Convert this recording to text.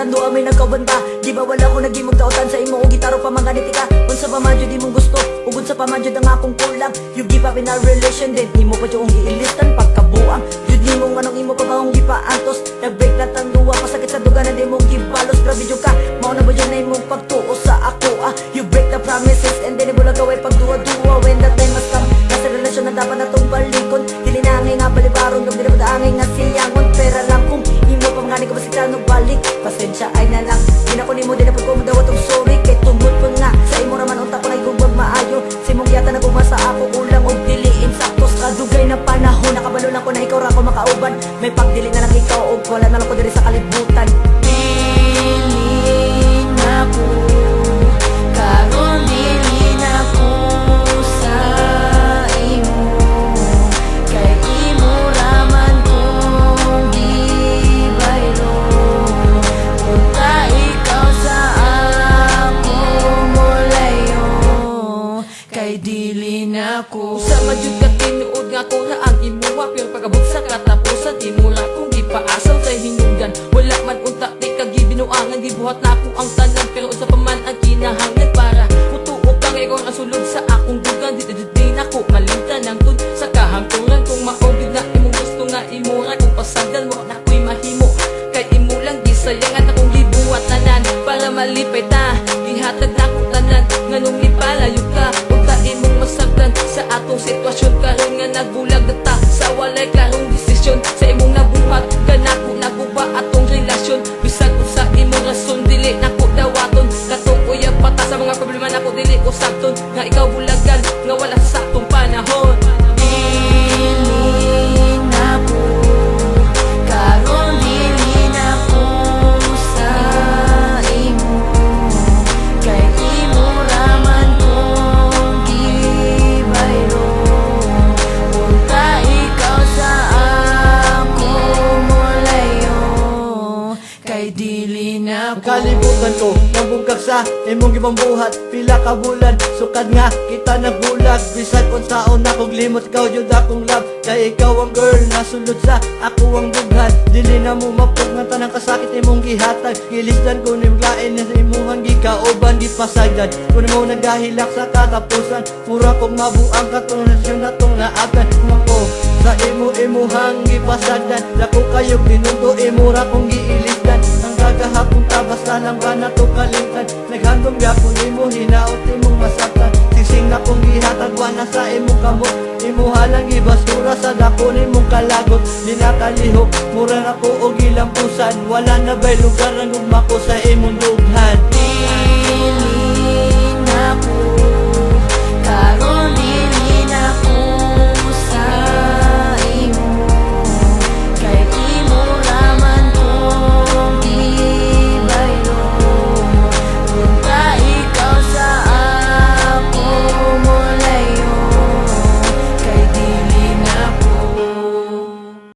Pagkatando amay nagkabanta, di ba wala ko naging magdaotan sa imo o gitaro pa manganiti ka. Unsa pa man jud imong gusto, ugod sa pa man jud ang akong kulang. You give up in our relation, then imo pa jud ang giilistan pagkabuang. Jud nimo manong imo pa maong gipaantos, nag-break na tang duwa, pasakit sa duga na di mo gibalos. Grabe jud ka, mao na ba jud na imong pagtuo sa ako You break the promises and then ibula gaway pagduwa-duwa. When that time has come, nasa relasyon na dapat natong balikon. Dili na angay nga balibaron, dog dili ba angay nga siyangon. Pera lang kung imo pa mangani ko basikta no balik. Pasensya ay na lang, di na ko nimo di na pag kumadawa tong sorry. Kay tumot pa nga, sa imo raman unta ko na igubag maayo. Si mong yata nagumasa ako ulang o diliin saktos. Kadugay na panahon, nakabalo lang ko na ikaw ra ko makauban. May pagdili na lang ikaw o wala na lang ko diri sa kalibutan. Dili na ko karon, dili na ko sa imo. Kay imo raman kong gibaylo. Punta ikaw sa ako mulayo. Kay dili na ko Sa madyod ka tinuod nga ko na ang imuha. Pero pagabot sa katapusan, imo lang kong gipaasaw sa hinungdan. Wala man unta di kagibinuangan, gibuhat na ako ang tanan. Pero sa paman ang kinahanglan para mutuo kang ikaw ang sulod sa akong dugan. Di na ko malintan ang tun sa kahangturan. Kung maogid na imong gusto nga imura, kung pasagal mo na ko'y mahimo. Kay imo lang gisayangan akong gibuhat tanan para malipay ta. Gihatag na ko tanan nganong ipalayo ka. Unta imong masagdan sa atong sitwasyon. Karon nga nagbulag na ta sa walay karong desisyon. Sa imong nabuhat ganako naguba atong relasyon. Bisag kung sa imong rason dili nako dawaton. Katong uyab pata sa mga problema nako dili ko sakton. Nga ikaw bulagan nga wala sa atong panahon. dili na ko karon, dili na ko sa imo. Kay imo raman kong gibaylo. Punta ikaw sa ako mulayo. Kay dili na ko Kalibutan ko, nabungkag sa imong gibang buhat. Pila ka bulan, sukad nga kita nagbulag. Bisag kung taon na kong limot, ikaw jud akong love. Kay ikaw ang girl, nasulod sa ako ang dughan. Dili na mo mapog nga tanang kasakit imong gihatag. Gilisdan ko ning lain na sa imong gikauban, gipasagdan. Kung mo nagahilak sa katapusan, mura kong mabuang katunasyon na tong naatan. Ako sa imuhang gipasagdan, dako kayog dinundo, imura kong giilisdan. Ang gagahapon ta basta lang ba na to kalimtan. Naghandom gapon imo, hinaot imong masaktan. Sising na kong gihatagwa na sa imong kamot. Imuha lang ibasura sa dako nimong kalagot. Di nakalihok, mura na ko o gilampusan. Wala na ba'y lugar ang gugma ko sa imong